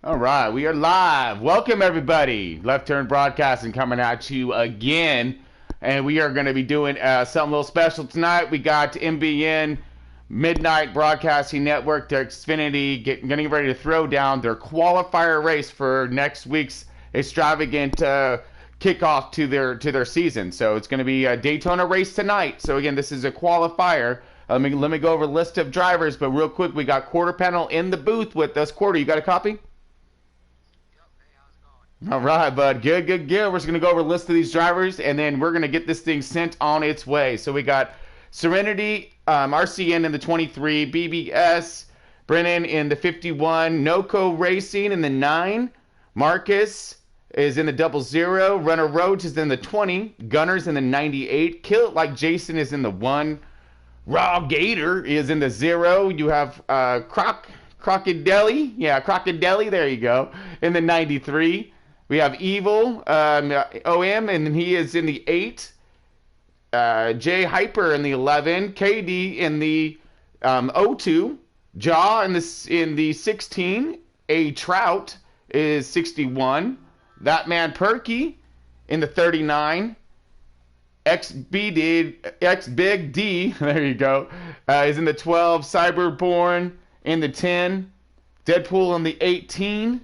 All right, we are live. Welcome, everybody. Left Turn Broadcasting coming at you again. And we are going to be doing something a little special tonight. We got MBN Midnight Broadcasting Network, their Xfinity, getting ready to throw down their qualifier race for next week's extravagant kickoff to their season. So it's going to be a Daytona race tonight. So again, this is a qualifier. Let me go over a list of drivers, but real quick, we got Quarter Panel in the booth with us. Quarter, you got a copy? All right, bud. Good. We're just going to go over a list of these drivers, and then we're going to get this thing sent on its way. So we got Serenity, RCN in the 23, BBS, Brennan in the 51, Noco Racing in the 9, Marcus is in the 00, Runner Roach is in the 20, Gunners in the 98, Kill It Like Jason is in the 1, Raw Gator is in the 0, you have Crocodeli, there you go, in the 93. We have Evil, OM, and he is in the 8. Jay Hyper in the 11. KD in the 02. Jaw in the 16. A Trout is 61. That Man Perky in the 39. X Big D, there you go, is in the 12. Cyberborn in the 10. Deadpool in the 18.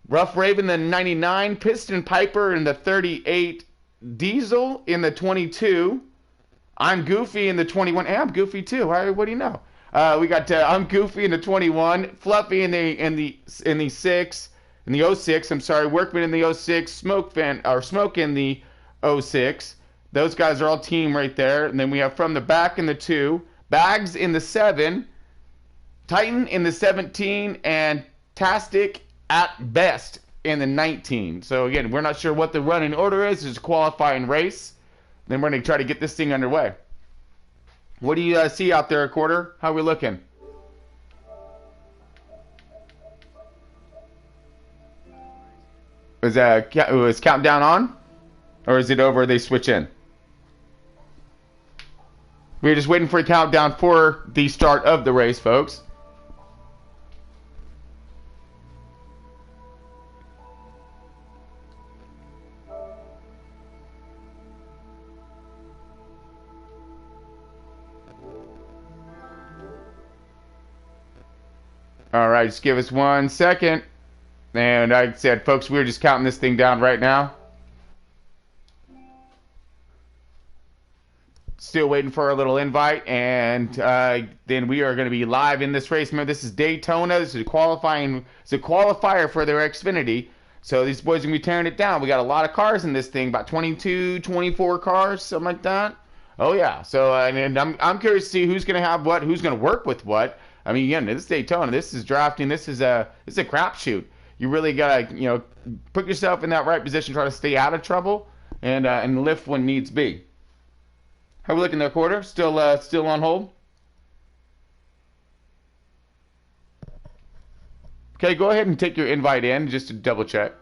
Rough Raven in the 99, Piston Piper in the 38, Diesel in the 22, I'm Goofy in the 21. Hey, I'm Goofy too. What do you know? We got I'm Goofy in the 21, Fluffy in the 6, in the 06. I'm sorry, Workman in the 06, Smoke in the 06. Those guys are all team right there. And then we have From the Back in the 2, Bags in the 7, Titan in the 17, and Tastic at best in the 19. So again, we're not sure what the running order is. It's a qualifying race. Then we're going to try to get this thing underway. What do you see out there, Quarter? How are we looking? Is countdown on? Or is it over? They switch in? We're just waiting for a countdown for the start of the race, folks. All right, just give us 1 second. And like I said, folks, we're just counting this thing down right now. Still waiting for our little invite, and then we are going to be live in this race. Remember, this is Daytona. This is qualifying. It's a qualifier for their Xfinity. So these boys are going to be tearing it down. We got a lot of cars in this thing, about 22, 24 cars, something like that. Oh yeah. So and I'm curious to see who's going to have what, who's going to work with what. I mean, again, this is Daytona. This is drafting. This is a crapshoot. You really gotta, put yourself in that right position, try to stay out of trouble, and lift when needs be. How are we looking there, Quarter? Still on hold. Okay, go ahead and take your invite in just to double check.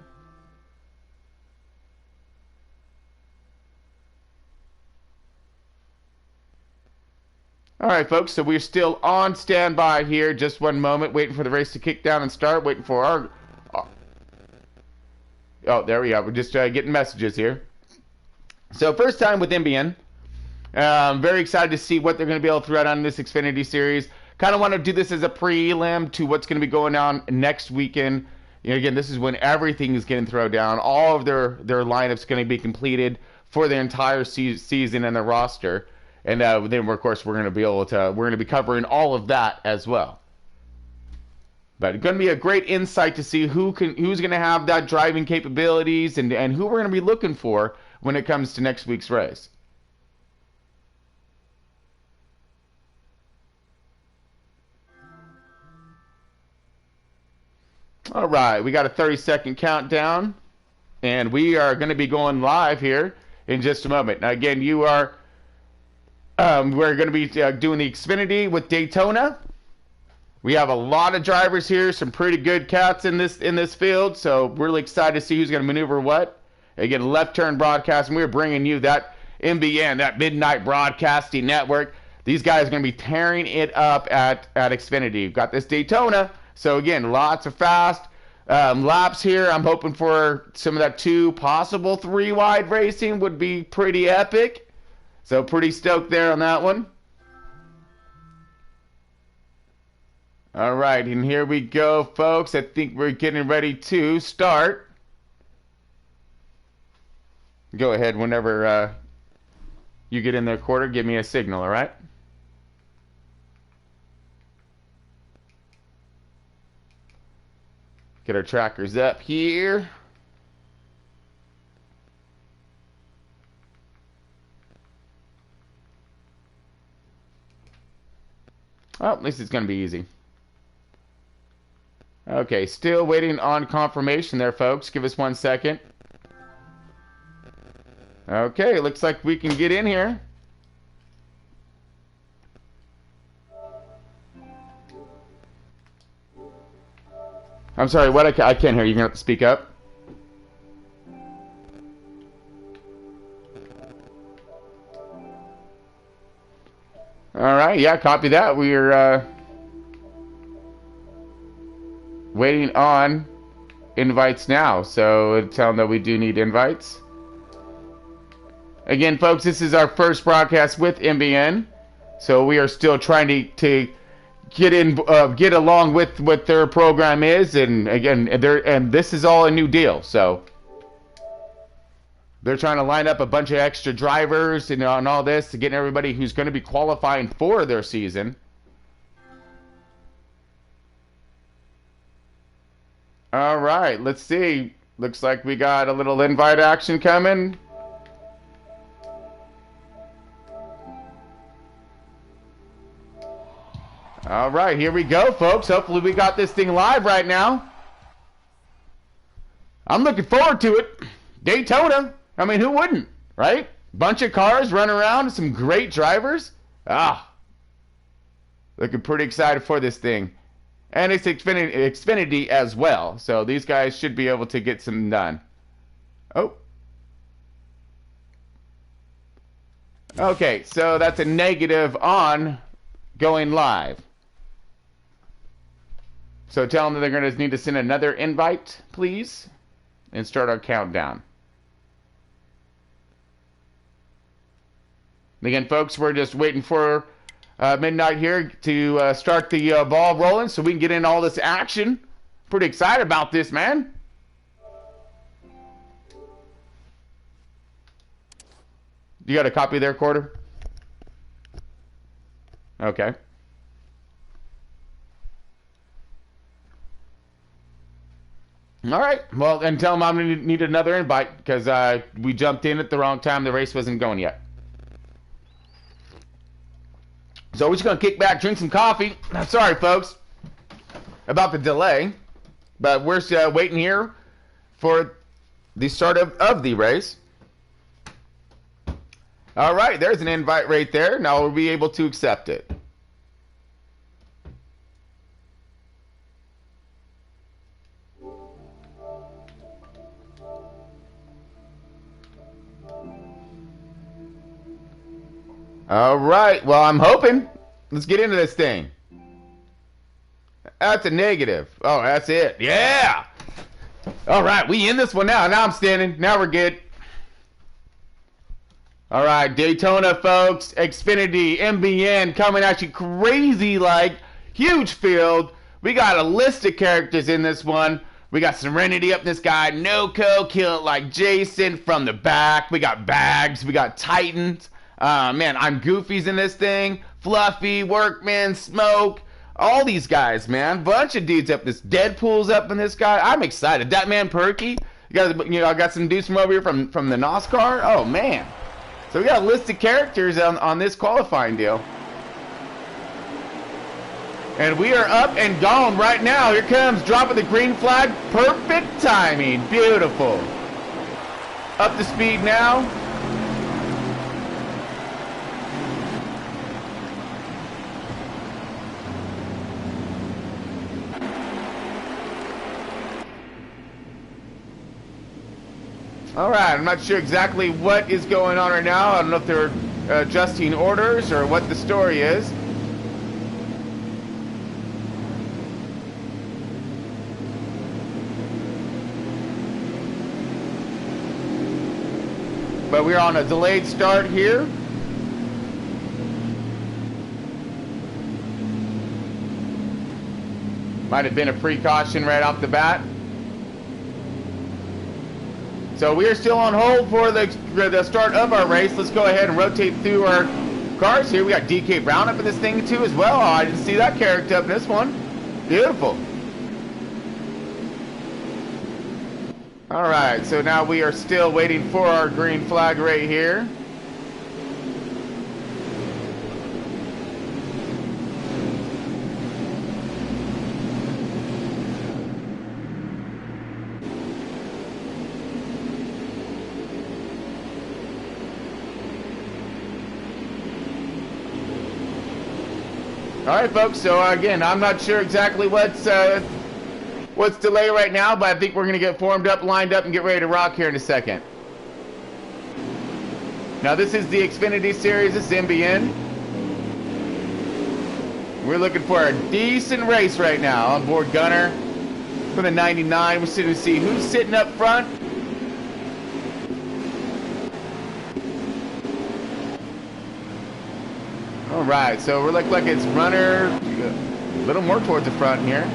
All right, folks, so we're still on standby here. Just 1 moment, waiting for the race to kick down and start, waiting for our... Oh, there we are. We're just getting messages here. So first time with MBN. Very excited to see what they're going to be able to throw out on this Xfinity series. Kind of want to do this as a prelim to what's going to be going on next weekend. Again, this is when everything is getting thrown down. All of their lineups going to be completed for their entire season and their roster. And then, of course, we're going to be covering all of that as well. But it's going to be a great insight to see who's going to have that driving capabilities and who we're going to be looking for when it comes to next week's race. All right, we got a 30-second countdown, and we are going to be going live here in just a moment. Now, again, we're going to be doing the Xfinity with Daytona. We have a lot of drivers here, some pretty good cats in this field, so we're really excited to see who's going to maneuver what. Again, Left Turn Broadcasting, we're bringing you that MBN, that Midnight Broadcasting Network. These guys are going to be tearing it up at Xfinity. We've got this Daytona, So again, lots of fast laps here. I'm hoping for some of that 2, possible 3 wide racing would be pretty epic. So pretty stoked there on that one. All right, and here we go, folks. I think we're getting ready to start. Go ahead whenever you get in there, Quarter. Give me a signal, all right? Get our trackers up here. Oh, at least it's going to be easy. Okay, still waiting on confirmation there, folks. Give us 1 second. Okay, looks like we can get in here. I'm sorry, what? I can't hear you. You're going to have to speak up. All right, yeah, copy that. We're waiting on invites now, so tell them that we do need invites. Again, folks, this is our first broadcast with MBN, so we are still trying to get along with what their program is, and again, this is all a new deal, so they're trying to line up a bunch of extra drivers and all this to get everybody who's going to be qualifying for their season. All right, let's see. Looks like we got a little invite action coming. All right, here we go, folks. Hopefully we got this thing live right now. I'm looking forward to it. Daytona. I mean, who wouldn't, right? Bunch of cars running around, some great drivers. Looking pretty excited for this thing. And it's Xfinity as well. So these guys should be able to get some done. Oh. Okay, so that's a negative on going live. So tell them that they're going to need to send another invite, please, and start our countdown. Again, folks, we're just waiting for midnight here to start the ball rolling so we can get in all this action. Pretty excited about this, man. You got a copy there, Quarter? Okay. All right. Well, and tell them I'm going to need another invite because we jumped in at the wrong time. The race wasn't going yet. So we're just going to kick back, drink some coffee. I'm sorry, folks, about the delay. But we're waiting here for the start of the race. All right. There's an invite right there. Now we'll be able to accept it. All right. Well, I'm hoping. Let's get into this thing. That's a negative. Oh, that's it. Yeah. All right. We in this one now. Now I'm standing. Now we're good. All right. Daytona, folks. Xfinity, MBN coming at you crazy like. Huge field. We got a list of characters in this one. We got Serenity up this guy. Noco, Kill It Like Jason from the back. We got Bags. We got Titans. Man, I'm Goofy's in this thing. Fluffy, Workman, Smoke. All these guys, man. Bunch of dudes up this. Deadpool's up in this guy. I'm excited. That man Perky. I got some dudes from over here from the NASCAR. Oh, man. So we got a list of characters on this qualifying deal. And we are up and gone right now. Here comes dropping the green flag. Perfect timing. Beautiful. Up to speed now. All right, I'm not sure exactly what is going on right now. I don't know if they're adjusting orders or what the story is. but we're on a delayed start here. Might have been a precaution right off the bat. So we are still on hold for the start of our race. Let's go ahead and rotate through our cars here. We got DK Brown up in this thing too as well. Oh, I didn't see that character up in this one. Beautiful. All right, so now we are still waiting for our green flag right here. All right, folks, so again, I'm not sure exactly what's delayed right now, but I think we're going to get formed up, lined up, and get ready to rock here in a second. Now, this is the Xfinity Series. This is NBN. We're looking for a decent race right now. On board Gunner for the 99. We're sitting to see who's sitting up front. All right, so we're looking like it's runner a little more towards the front here.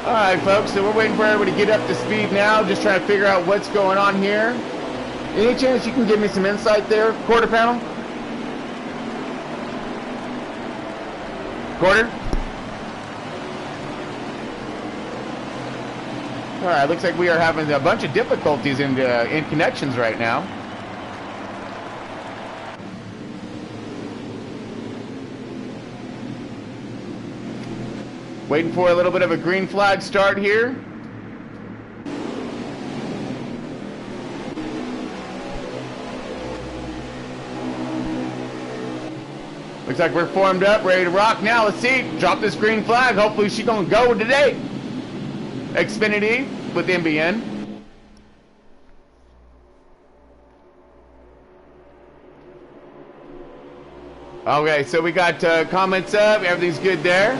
All right, folks, so we're waiting for everybody to get up to speed now, just trying to figure out what's going on here. Any chance you can give me some insight there, quarter panel? Quarter? All right, looks like we are having a bunch of difficulties in connections right now. Waiting for a little bit of a green flag start here. Looks like we're formed up, ready to rock now. Let's see. Drop this green flag. Hopefully she's going to go today. Xfinity with NBN. Okay, so we got comments up. Everything's good there.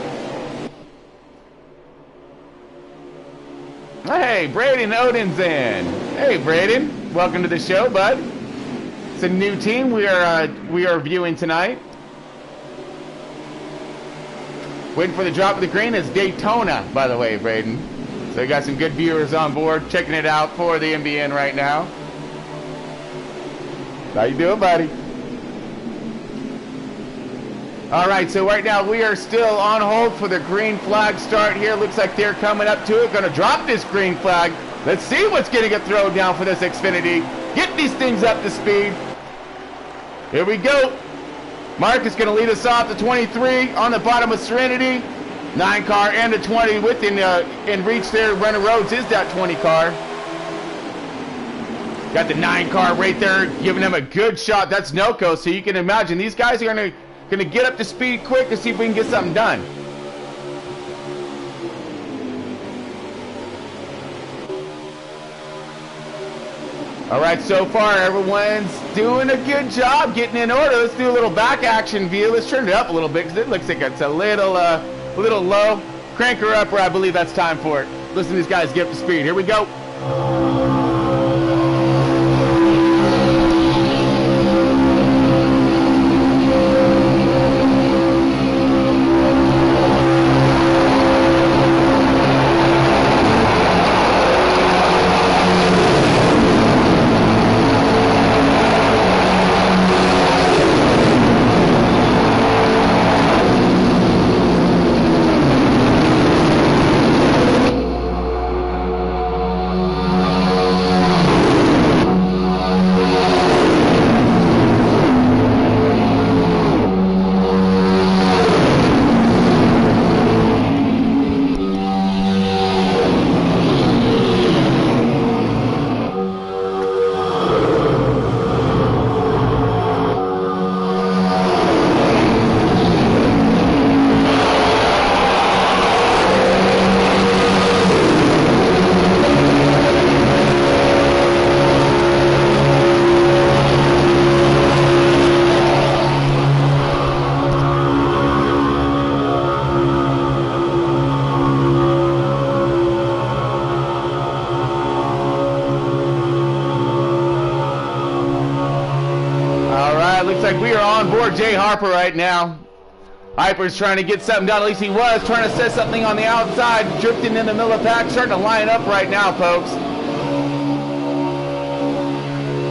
Hey, Braden Odin's in. Hey, Braden. Welcome to the show, bud. It's a new team we are viewing tonight. Waiting for the drop of the green. It's Daytona, by the way, Braden. So we got some good viewers on board checking it out for the NBN right now. How you doing, buddy? All right, so right now we are still on hold for the green flag start here. Looks like they're coming up to it. Going to drop this green flag. Let's see what's going to get thrown down for this Xfinity. Get these things up to speed. Here we go. Mark is going to lead us off the 23 on the bottom of Serenity. 9 car and the 20 within in reach there. Runner Rhodes is that 20 car. Got the 9 car right there, giving them a good shot. That's Noco, so you can imagine these guys are going to get up to speed quick to see if we can get something done. All right, so far everyone's doing a good job getting in order. Let's do a little back action view. Let's turn it up a little bit because it looks like it's a little low. Crank her up where I believe that's time for it. Listen to these guys get up to speed. Here we go. poor Jay Harper right now. Hyper's trying to get something done. At least he was trying to set something on the outside. Drifting in the middle of the pack. Starting to line up right now, folks.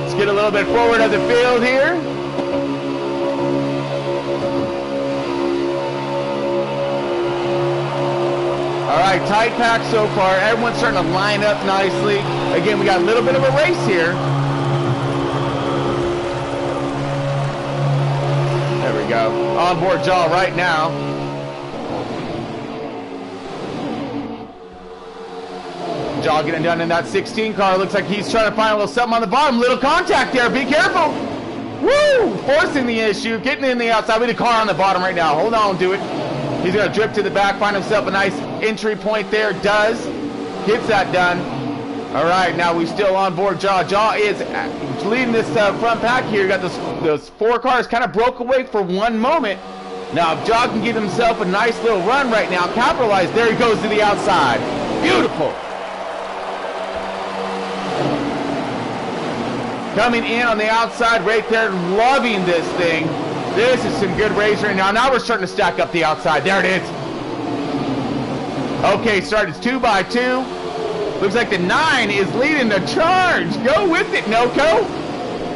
Let's get a little bit forward of the field here. All right, tight pack so far. Everyone's starting to line up nicely. Again, we got a little bit of a race here. There we go. Onboard jaw right now. Jaw getting done in that 16 car. Looks like he's trying to find a little something on the bottom. Little contact there. Be careful. Woo! Forcing the issue. Getting in the outside. We need a car on the bottom right now. Hold on to it. He's going to drift to the back. Find himself a nice entry point there. Does. Gets that done. All right, now we still on board Jaw. Jaw is leading this front pack here. You got those 4 cars kind of broke away for one moment. Now, if Jaw can give himself a nice little run right now, capitalize, there he goes to the outside. Beautiful. Coming in on the outside right there, loving this thing. This is some good racing right now. Now we're starting to stack up the outside. There it is. Okay, it's 2 by 2. Looks like the 9 is leading the charge. Go with it, Noco.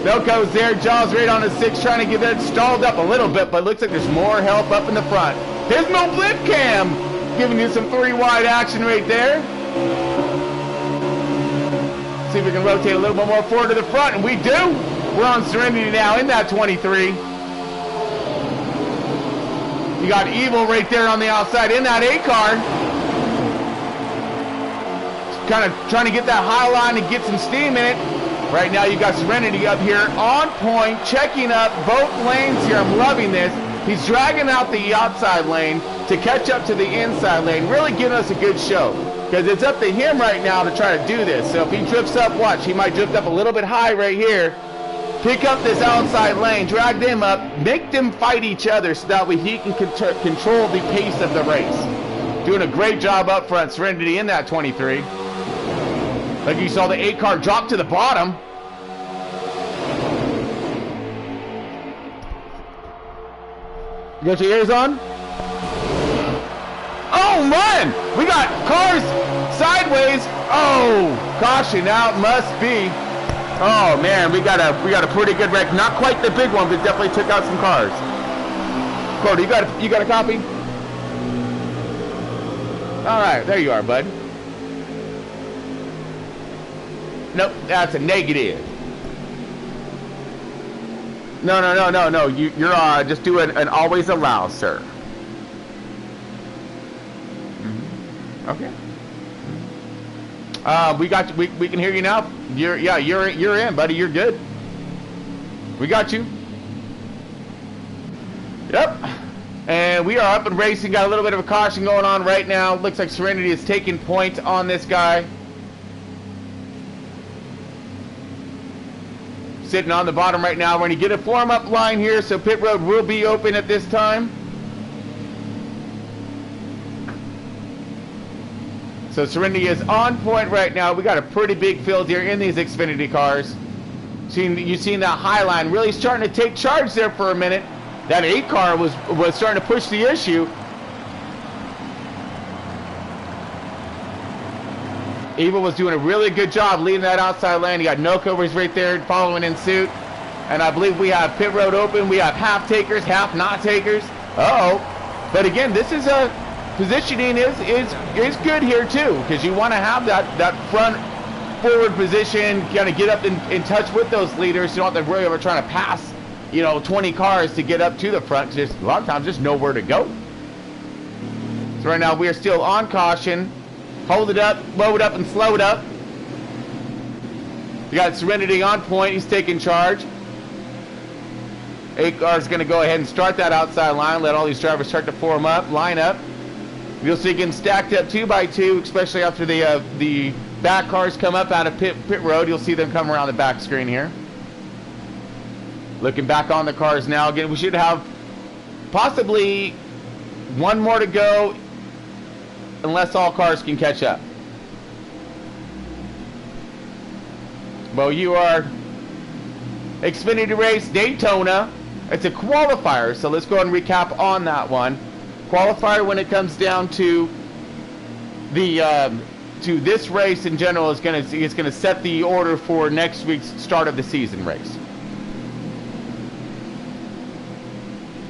Noco's there. Jaw's right on the 6, trying to get that stalled up a little bit, but looks like there's more help up in the front. There's no blip cam, giving you some 3-wide action right there. See if we can rotate a little bit more forward to the front, and we do. We're on Serenity now in that 23. You got Evil right there on the outside in that 8 car. Kind of trying to get that high line and get some steam in it. Right now you got Serenity up here on point, checking up both lanes here. I'm loving this. He's dragging out the outside lane to catch up to the inside lane, really giving us a good show. Because it's up to him right now to try to do this. So if he drifts up, watch, he might drift up a little bit high right here. Pick up this outside lane, drag them up, make them fight each other so that way he can control the pace of the race. Doing a great job up front, Serenity in that 23. Like you saw the 8 car drop to the bottom. You got your ears on? Oh man! We got cars sideways. Oh, caution out must be. Oh man, we got a pretty good wreck. Not quite the big one, but definitely took out some cars. Cody, you got a copy? All right, there you are, bud. Nope, that's a negative. No. You're just doing an always allow, sir. Okay. We got you. We can hear you now. You're in, buddy. You're good. We got you. Yep. And we are up and racing. Got a little bit of a caution going on right now. Looks like Serenity is taking point on this guy. Sitting on the bottom right now. We're going to get a form up line here, so pit road will be open at this time. So Serenity is on point right now. We got a pretty big field here in these Xfinity cars. You've seen that high line really starting to take charge there for a minute. That 8 car was starting to push the issue. Evil was doing a really good job leading that outside lane. You got no covers right there following in suit. And I believe we have pit road open. We have half takers, half not takers. Uh-oh. But again, this is a positioning is good here too, because you want to have that front forward position, kind of get up in touch with those leaders. You don't have to worry about trying to pass, 20 cars to get up to the front. Just a lot of times, just nowhere to go. So right now we are still on caution. Hold it up, load it up, and slow it up. You got Serenity on point. He's taking charge. 8 car is going to go ahead and start that outside line. Let all these drivers start to form up, line up. You'll see getting stacked up 2 by 2, especially after the back cars come up out of pit road. You'll see them come around the back screen here. Looking back on the cars now. Again, we should have possibly one more to go, unless all cars can catch up. Well, you are Xfinity race Daytona. It's a qualifier, so let's go ahead and recap on that one. Qualifier, when it comes down to the to this race in general, is gonna set the order for next week's start of the season race.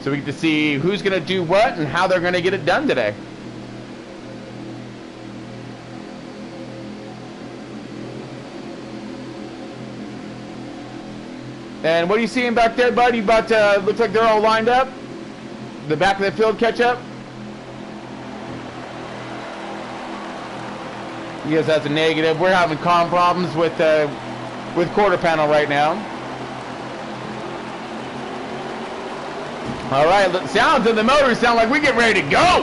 So we get to see who's gonna do what and how they're gonna get it done today. And what are you seeing back there, buddy? Looks like they're all lined up. The back of the field catch up. Yes, that's a negative. We're having comm problems with quarter panel right now. All right, sounds of the motor sound like we get ready to go.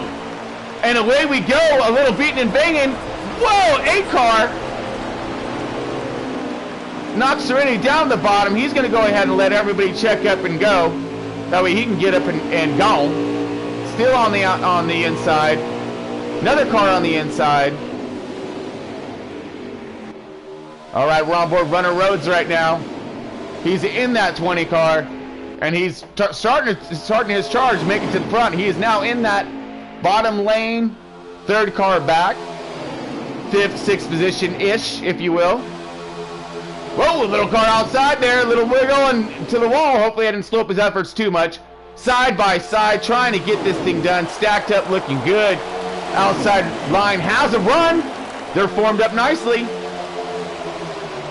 And away we go, a little beating and banging. Whoa, 8-car. Knocks Serenity down the bottom. He's going to go ahead and let everybody check up and go. That way he can get up and go. Still on the inside. Another car on the inside. All right, we're on board Runner Rhodes right now. He's in that 20 car, and he's starting his charge, making it to the front. He is now in that bottom lane, third car back, fifth, sixth position-ish, if you will. Whoa, a little car outside there, a little wiggle and to the wall. Hopefully I didn't slow up his efforts too much. Side by side, trying to get this thing done. Stacked up, looking good. Outside line has a run. They're formed up nicely.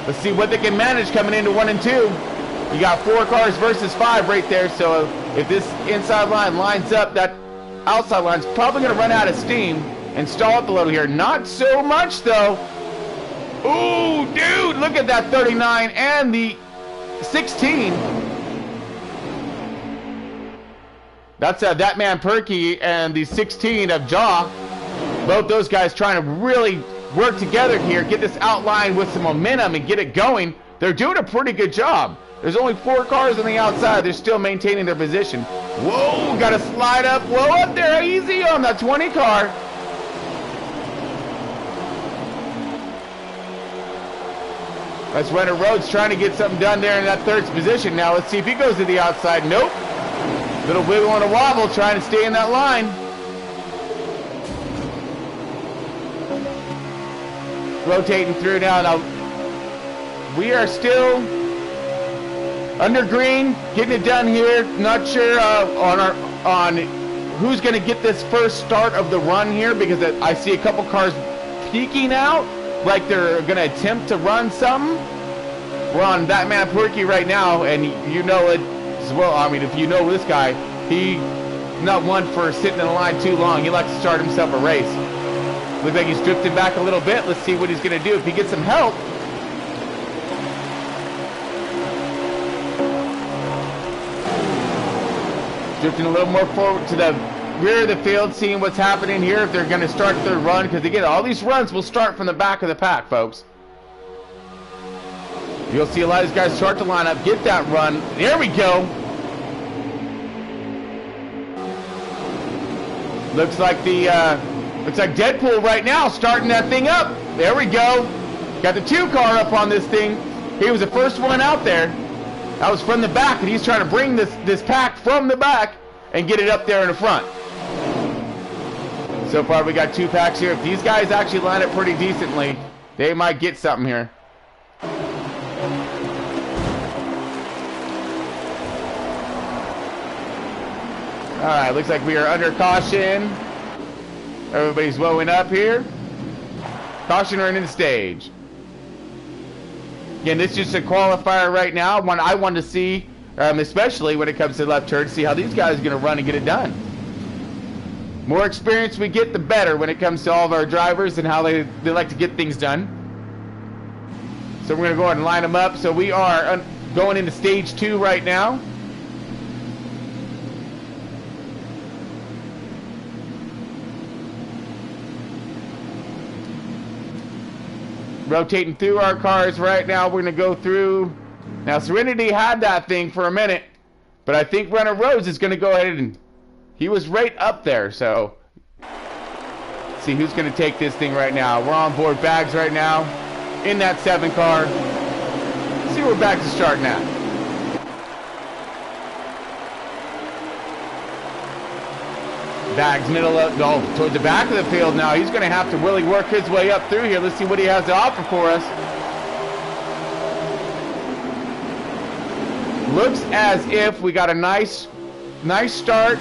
Let's see what they can manage coming into 1 and 2. You got 4 cars versus 5 right there. So if this inside line lines up, that outside line's probably going to run out of steam and stall up a little here. Not so much though. Ooh, dude, look at that 39 and the 16. That's that man Perky and the 16 of Jaw. Both those guys trying to really work together here, get this outline with some momentum and get it going. They're doing a pretty good job. There's only 4 cars on the outside. They're still maintaining their position. Whoa, got to slide up. Whoa, up there, easy on that 20 car. That's Runner Rhodes trying to get something done there in that third position. Now let's see if he goes to the outside. Nope. Little wiggle and a wobble trying to stay in that line. Rotating through now. Now we are still under green, getting it done here. Not sure on who's going to get this first start of the run here, because I see a couple cars peeking out like they're going to attempt to run something. We're on that man Porky right now, and you know it as well. I mean, if you know this guy, he's not one for sitting in the line too long. He likes to start himself a race. Looks like he's drifted back a little bit. Let's see what he's going to do. If he gets some help. Drifting a little more forward to the rear of the field, seeing what's happening here, if they're going to start their run, because again, all these runs will start from the back of the pack, folks. You'll see a lot of these guys start to line up, get that run. There we go. Looks like Deadpool right now, starting that thing up. There we go. Got the 2 car up on this thing. He was the first one out there. That was from the back, and he's trying to bring this pack from the back and get it up there in the front. So far, we got 2 packs here. If these guys actually line up pretty decently, they might get something here. All right, looks like we are under caution. Everybody's blowing up here. Caution running the stage. Again, this is just a qualifier right now. I want to see, especially when it comes to left turn, see how these guys are going to run and get it done. More experience we get, the better when it comes to all of our drivers and how they like to get things done. So we're going to go ahead and line them up. So we are going into stage 2 right now. Rotating through our cars right now. We're going to go through. Now, Serenity had that thing for a minute, but I think Runner Rhodes is going to go ahead and he was right up there. So, let's see who's going to take this thing right now. We're on board Bags right now in that 7 car. Let's see where Bags is starting at. Bags middle of, oh, towards the back of the field now. He's going to have to really work his way up through here. Let's see what he has to offer for us. Looks as if we got a nice start.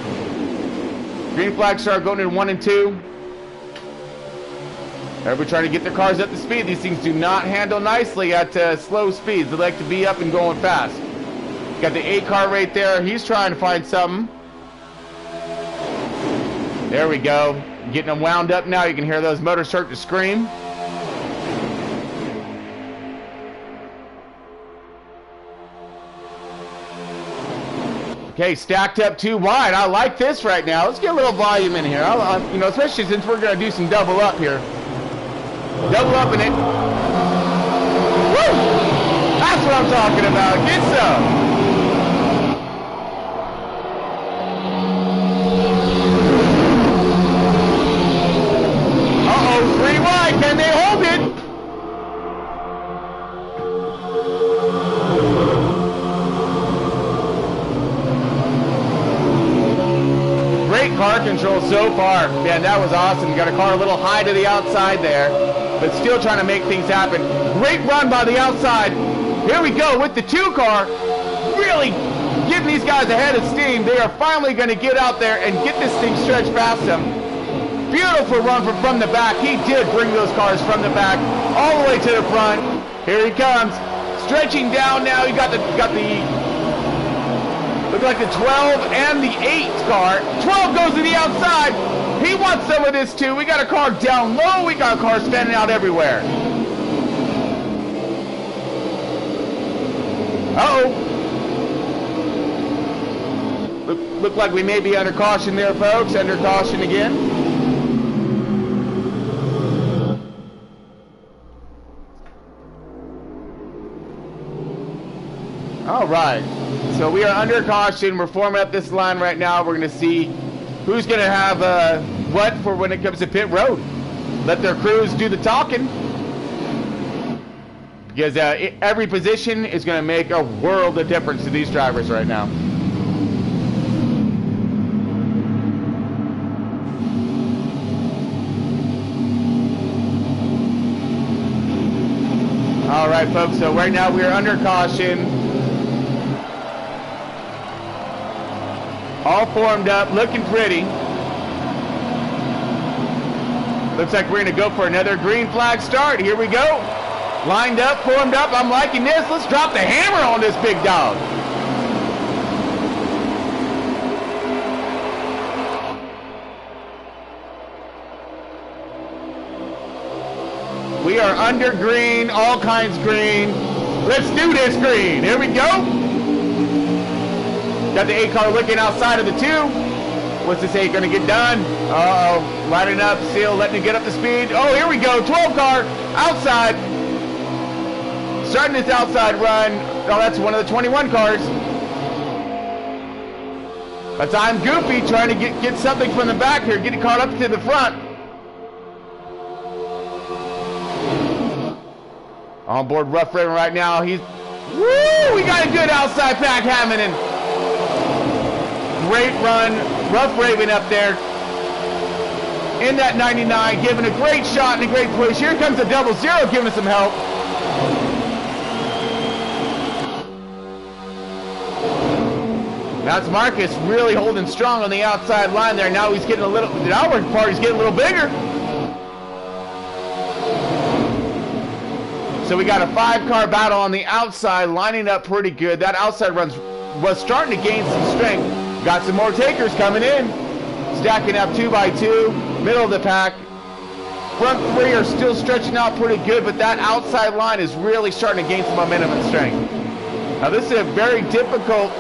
Green flag start going in 1 and 2. Everybody trying to get their cars up to speed. These things do not handle nicely at slow speeds. They like to be up and going fast. Got the 8 car right there. He's trying to find something. There we go. Getting them wound up now. You can hear those motors start to scream. Okay, stacked up 2 wide. I like this right now. Let's get a little volume in here. You know, especially since we're going to do some double up here. Double up in it. Woo! That's what I'm talking about. Get some. Uh-oh, 3 wide. Can they hold it? Great car control so far. Man, that was awesome. Got a car a little high to the outside there, but still trying to make things happen. Great run by the outside. Here we go with the 2 car. Really giving these guys a head of steam. They are finally going to get out there and get this thing stretched past them. Beautiful run from the back. He did bring those cars from the back all the way to the front. Here he comes. Stretching down now. You got the look like the 12 and the 8 car. 12 goes to the outside. He wants some of this too. We got a car down low. We got a car standing out everywhere. Uh-oh. Look like we may be under caution there, folks. Under caution again. All right. So we are under caution. We're forming up this line right now. We're going to see who's going to have what for when it comes to pit road. Let their crews do the talking. Because every position is going to make a world of difference to these drivers right now. All right, folks. So right now we are under caution. All formed up, looking pretty. Looks like we're going to go for another green flag start. Here we go. Lined up, formed up. I'm liking this. Let's drop the hammer on this big dog. We are under green, all kinds green. Let's do this green. Here we go. Got the 8 car looking outside of the 2. What's this 8 going to get done? Uh-oh. Lining up, still letting it get up to speed. Oh, here we go. 12 car outside. Starting this outside run. Oh, that's one of the 21 cars. But I'm Goofy trying to get something from the back here. Get it caught up to the front. On board Rough Raven right now. He's... Woo! We got a good outside pack happening. Great run. Rough Raven up there. In that 99. Giving a great shot and a great push. Here comes the 00 giving us some help. That's Marcus really holding strong on the outside line there. Now he's getting a little... The outward part is getting a little bigger. So we got a 5-car battle on the outside, lining up pretty good. That outside run was starting to gain some strength. Got some more takers coming in. Stacking up 2 by 2. Middle of the pack. Front 3 are still stretching out pretty good, but that outside line is really starting to gain some momentum and strength. Now this is a very difficult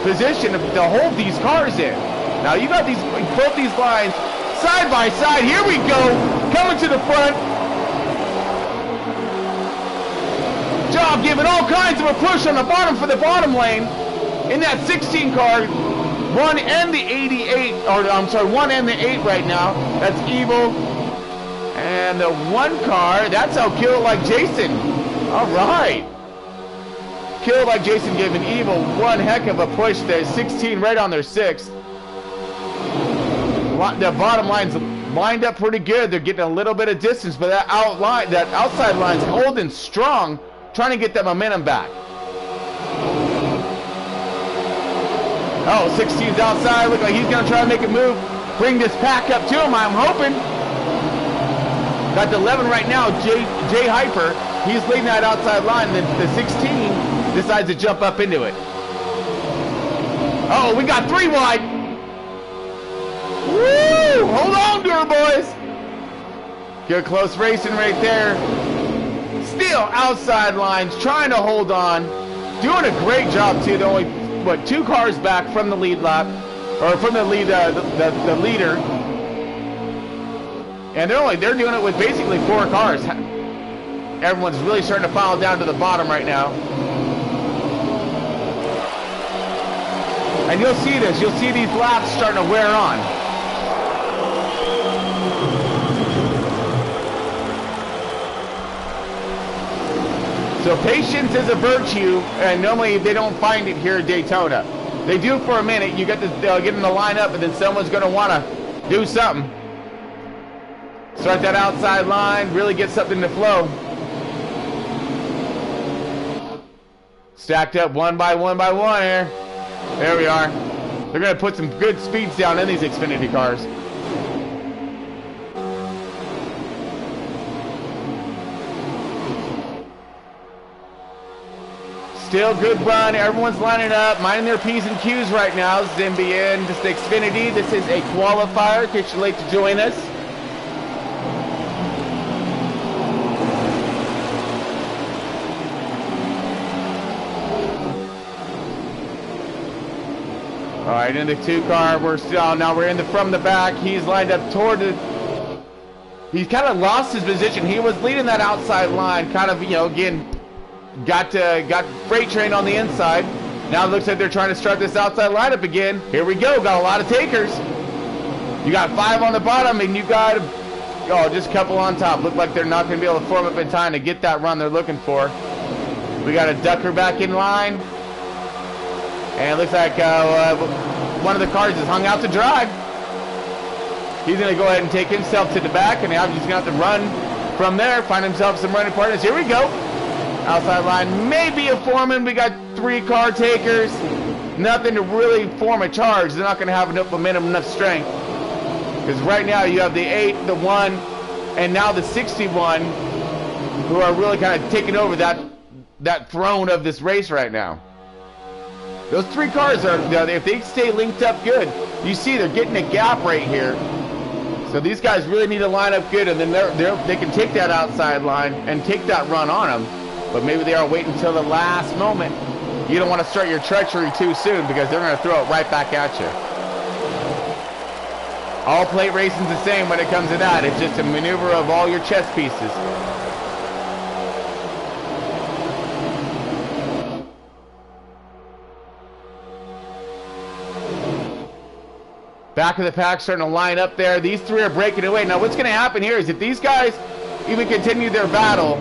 position to hold these cars in. Now you got both these lines side by side. Here we go. Coming to the front. Job giving all kinds of a push on the bottom for the bottom lane. In that 16 car, 1 and the 88, or I'm sorry, 1 and the 8 right now. That's Evil. And the 1 car, that's how Kill It Like Jason. All right. Kill It Like Jason giving Evil one heck of a push there. 16 right on their 6th. the bottom line's lined up pretty good. They're getting a little bit of distance, but that outside line's holding strong, trying to get that momentum back. Oh, 16's outside. Look like he's going to try to make a move. Bring this pack up to him, I'm hoping. Got the 11 right now, Jay Hyper. He's leading that outside line. The 16 decides to jump up into it. Oh, we got 3 wide. Woo! Hold on to her, boys. Good close racing right there. Still outside lines, trying to hold on. Doing a great job, too. They're only, 2 cars back from the lead lap, or from the lead, the leader. And they're doing it with basically 4 cars. Everyone's really starting to file down to the bottom right now. And you'll see this. You'll see these laps starting to wear on. So patience is a virtue, and normally they don't find it here at Daytona. They do for a minute. You they'll get in the lineup, and then someone's going to want to do something. Start that outside line, really get something to flow. Stacked up one by one here. There we are. They're going to put some good speeds down in these Xfinity cars. Still good run. Everyone's lining up, minding their P's and Q's right now. This is NBN, this is Xfinity. This is a qualifier in case you're late to join us. All right, in the 2 car, now we're in from the back. He's lined up toward the. He's kind of lost his position. He was leading that outside line, kind of, again, got freight train on the inside. Now it looks like they're trying to start this outside lineup again. Here we go. Got a lot of takers. You got 5 on the bottom, and you got just a couple on top. Look like they're not going to be able to form up in time to get that run they're looking for. We got a ducker back in line. And it looks like one of the cars is hung out to dry. He's going to go ahead and take himself to the back, and now he's going to have to run from there, find himself some running partners. Here we go. Outside line, maybe a foreman. We got 3 car takers. Nothing to really form a charge. They're not going to have enough momentum, enough strength. Because right now you have the 8, the 1, and now the 61 who are really kind of taking over that throne of this race right now. Those 3 cars are, if they stay linked up good, you see they're getting a gap right here. So these guys really need to line up good, and then they can take that outside line and take that run on them. But maybe they are waiting until the last moment. You don't want to start your treachery too soon because they're going to throw it right back at you. All plate racing's the same when it comes to that. It's just a maneuver of all your chess pieces. Back of the pack starting to line up there. These 3 are breaking away. Now what's going to happen here is if these guys even continue their battle,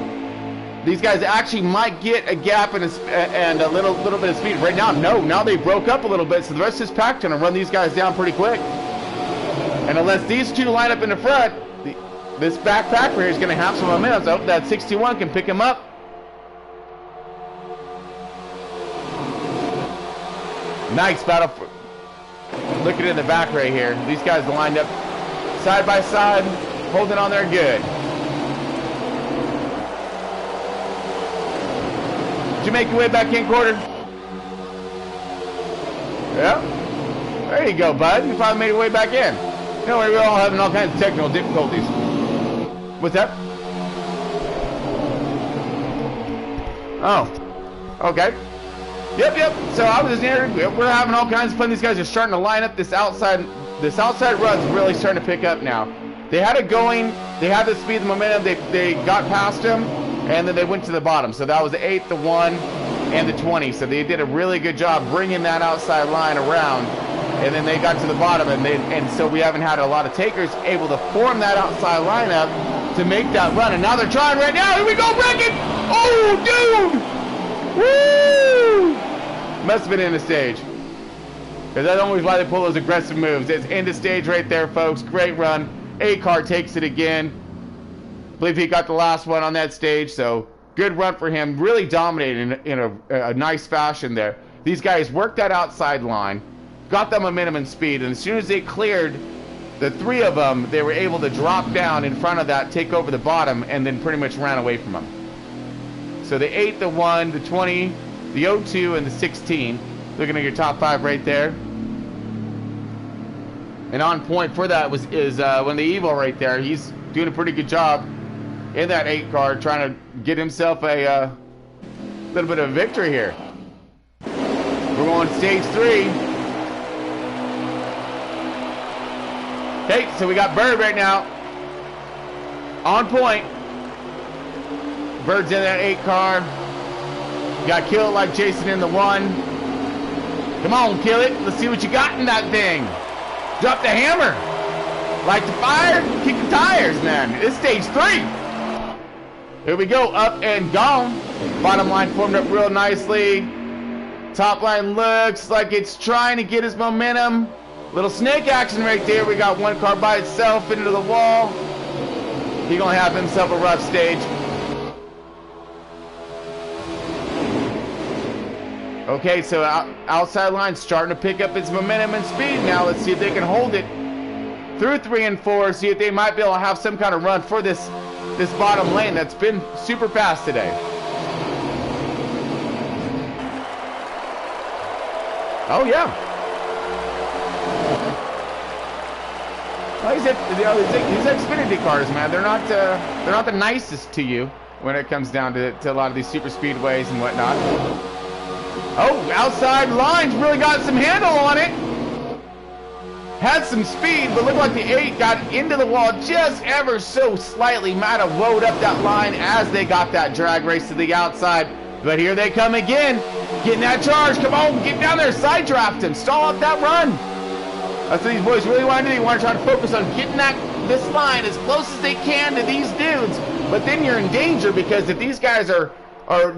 these guys actually might get a gap and a little bit of speed. Right now, no. Now they broke up a little bit, so the rest of this pack's going to run these guys down pretty quick. And unless these 2 line up in the front, this back pack here is going to have some momentum. So I hope that 61 can pick him up. Nice battle. Look at it in the back right here. These guys lined up side by side, holding on there good. Did you make your way back in, Quarter? Yeah. There you go, bud. You finally made your way back in. You know, we're all having all kinds of technical difficulties. What's that? Oh. Okay. Yep. So I was there. We're having all kinds of fun. These guys are starting to line up. This outside run's really starting to pick up now. They had it going. They had the speed, the momentum. They got past them, and then they went to the bottom. So that was the 8, the 1, and the 20. So they did a really good job bringing that outside line around, and then they got to the bottom, and so we haven't had a lot of takers able to form that outside lineup to make that run. And now they're trying right now. Here we go, breaking! Oh, dude! Woo! Must have been in the stage. Because that's always why they pull those aggressive moves. It's end of stage right there, folks. Great run. A-Car takes it again. I believe he got the last one on that stage, so good run for him. Really dominated in a nice fashion there. These guys worked that outside line, got them a minimum speed, and as soon as they cleared the three of them, they were able to drop down in front of that, take over the bottom, and then pretty much ran away from them. So the 8, the 1, the 20, the 02, and the 16. Looking at your top 5 right there. And on point for that is when the Evil right there. He's doing a pretty good job in that 8 car, trying to get himself a little bit of a victory here. We're going to stage 3. Okay, so we got Bird right now. On point. Bird's in that 8 car. Got killed like Jason in the 1. Come on, kill it. Let's see what you got in that thing. Drop the hammer. Light the fire. Kick the tires, man. It's stage 3. Here we go. Up and gone. Bottom line formed up real nicely. Top line looks like it's trying to get his momentum. Little snake action right there. We got one car by itself into the wall. He's going to have himself a rough stage. Okay, so outside line starting to pick up its momentum and speed now. Let's see if they can hold it through 3 and 4. See if they might be able to have some kind of run for this bottom lane that's been super fast today. Oh yeah. Well, these Xfinity cars, man, they're not the nicest to you when it comes down to a lot of these super speedways and whatnot. Oh, outside lines really got some handle on it. Had some speed, but looked like the 8 got into the wall just ever so slightly. Might have woed up that line as they got that drag race to the outside. But here they come again. Getting that charge. Come on, get down there. Side draft him. Stall up that run. That's what these boys really want to do. They want to try to focus on getting this line as close as they can to these dudes. But then you're in danger because if these guys are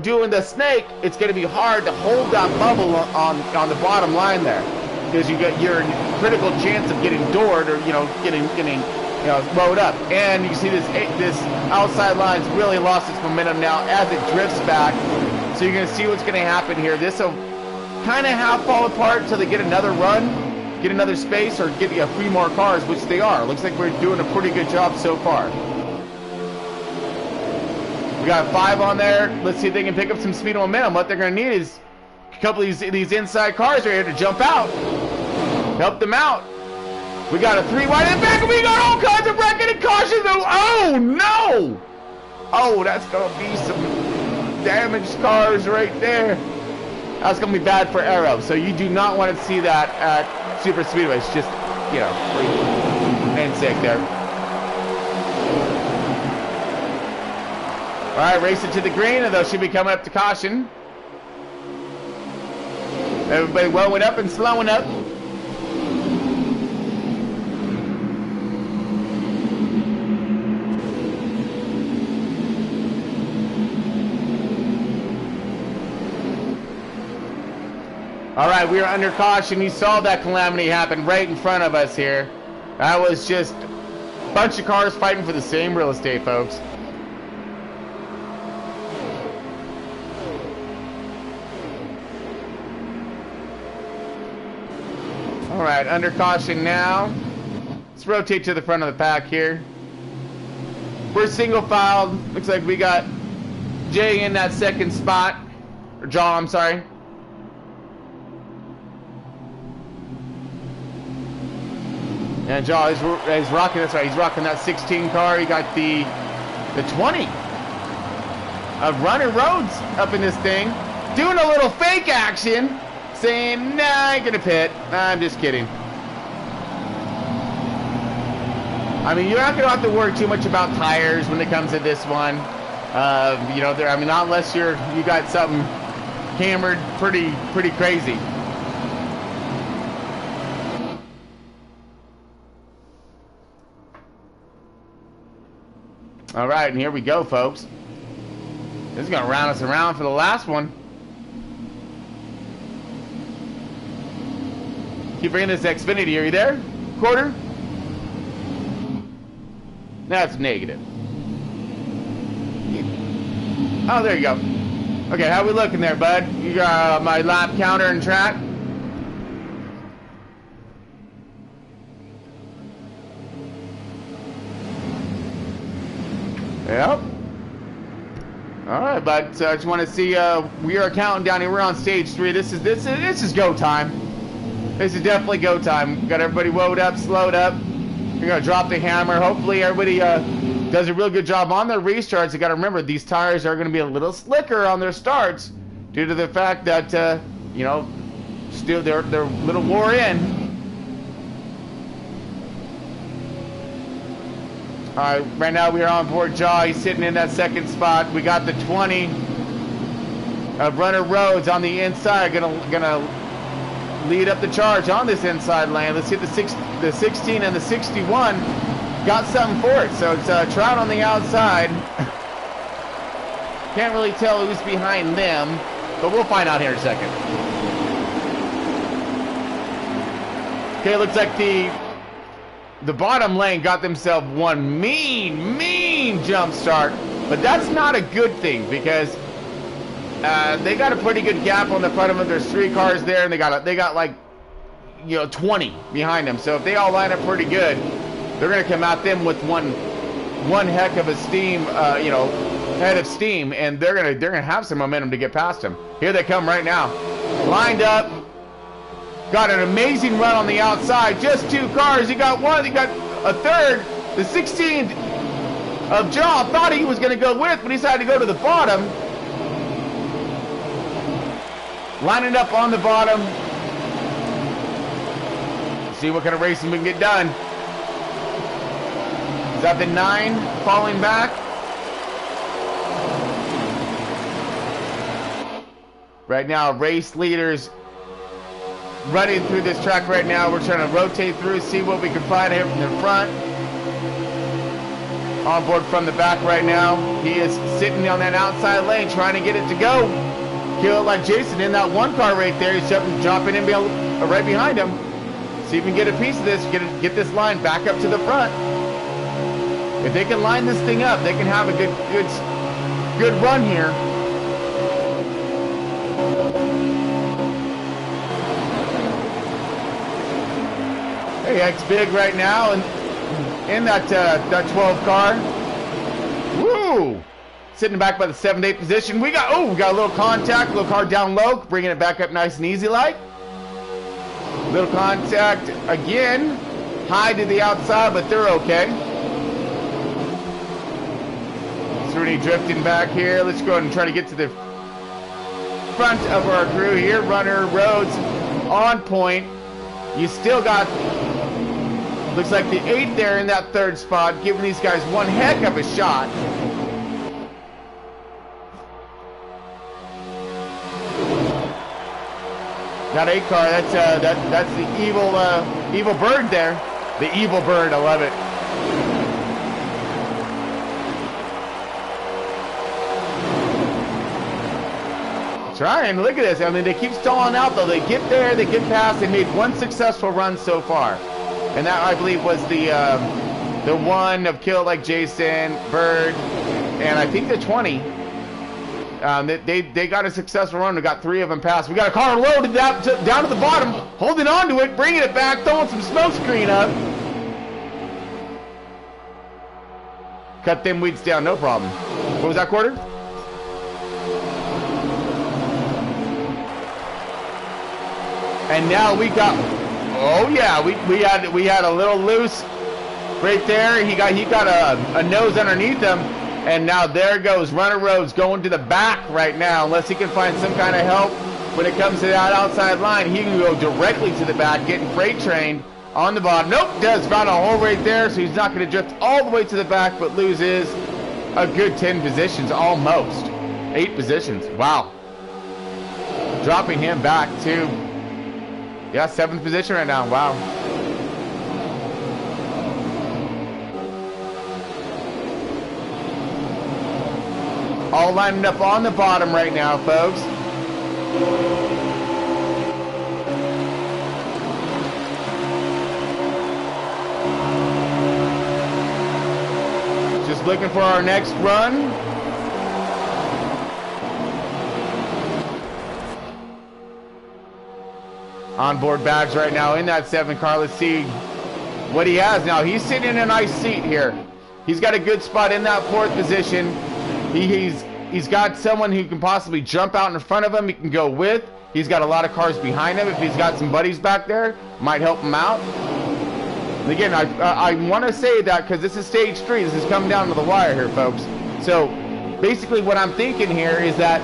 doing the snake, it's going to be hard to hold that bubble on the bottom line there, because you're in critical chance of getting doored or getting rode up. And you can see this outside line's really lost its momentum now as it drifts back. So you're going to see what's going to happen here. This will kind of half fall apart until they get another run, get another space, or get a few more cars, which they are. Looks like we're doing a pretty good job so far. We got 5 on there. Let's see if they can pick up some speed and momentum. What they're going to need is a couple of these inside cars right here to jump out. Help them out. We got a 3 wide in the back, and we got all kinds of bracket and cautions. Oh, no! Oh, that's going to be some damaged cars right there. That's going to be bad for Aero. So you do not want to see that at Super Speedways. Just, and sick there. All right, race it to the green, and those should be coming up to caution. Everybody welling up and slowing up. All right, we are under caution. You saw that calamity happen right in front of us here. That was just a bunch of cars fighting for the same real estate, folks. All right, under caution now. Let's rotate to the front of the pack here. We're single filed. Looks like we got Jay in that second spot. Or Jaw, I'm sorry. And Jaw is rocking, that's right, he's rocking that 16 car. He got the 20 of Runner Rhodes up in this thing. Doing a little fake action. Saying, nah, I ain't gonna pit. Nah, I'm just kidding. I mean, you're not gonna have to worry too much about tires when it comes to this one. Not unless you got something hammered pretty crazy. All right, and here we go, folks. This is gonna round us around for the last one. Keep bringing this Xfinity. Are you there? Quarter? That's negative. Oh, there you go. Okay, how we looking there, bud? You got my lap counter and track? Yep. All right, bud. So I just want to see. We are counting down here. We're on stage 3. This is go time. This is definitely go time. Got everybody woed up, slowed up. We're gonna drop the hammer. Hopefully, everybody does a real good job on their restarts. You got to remember these tires are going to be a little slicker on their starts due to the fact that you know, still they're a little wore in. All right, right now we are on board Jaw. He's sitting in that second spot. We got the 20 of Runner Rhodes on the inside, gonna lead up the charge on this inside lane. Let's hit the 16 and the 61. Got something for it. So it's Trout on the outside. Can't really tell who's behind them, but we'll find out here in a second. Okay, looks like the bottom lane got themselves one mean jump start, but that's not a good thing because they got a pretty good gap on the front of them. There's 3 cars there, and they got like, you know, 20 behind them. So if they all line up pretty good, they're going to come at them with one heck of a steam, you know, head of steam, and they're gonna have some momentum to get past them. Here they come right now, lined up. Got an amazing run on the outside. Just 2 cars. He got one. He got a third. The 16 of Jaw thought he was going to go with, but he decided to go to the bottom. Lining up on the bottom. See what kind of racing we can get done. Is that the 9 falling back? Right now, race leaders running through this track right now. We're trying to rotate through, see what we can find here from the front. On board from the back right now. He is sitting on that outside lane trying to get it to go. Kill it like Jason in that 1 car right there. He's jumping in right behind him. See if we can get a piece of this, get this line back up to the front. If they can line this thing up, they can have a good run here. Hey, X-Big right now in that 12 car. Woo! Sitting back by the 7th, 8th position. We got a little contact, little car down low, bringing it back up nice and easy like. Little contact again. High to the outside, but they're okay. Rooney drifting back here. Let's go ahead and try to get to the front of our crew here. Runner Rhodes on point. You still got, looks like the 8 there in that 3rd spot, giving these guys one heck of a shot. That 8 car, that's the evil bird there. The evil bird, I love it. Trying, look at this. I mean, they keep stalling out though. They get there, they get past. They made 1 successful run so far, and that I believe was the one of Kill Like Jason, Bird, and I think the 20. They got a successful run. We got 3 of them passed. We got a car loaded down to the bottom, holding on to it, bringing it back, throwing some smoke screen up. Cut them weeds down, no problem. What was that, quarter? And now we got, oh yeah, we had a little loose right there. He got a nose underneath him, and now there goes Runner Rhodes going to the back right now. Unless he can find some kind of help when it comes to that outside line, he can go directly to the back, getting freight trained on the bottom. Nope, does found a hole right there, so he's not going to drift all the way to the back, but loses a good 10 positions, almost 8 positions. Wow, dropping him back to. Yeah, 7th position right now. Wow. All lined up on the bottom right now, folks. Just looking for our next run. Onboard bags right now in that 7 car. Let's see what he has now. He's sitting in a nice seat here. He's got a good spot in that 4th position. He's got someone who can possibly jump out in front of him. He can go with. He's got a lot of cars behind him. If he's got some buddies back there, might help him out. And again, I want to say that because this is stage 3. This is coming down to the wire here, folks. So basically what I'm thinking here is that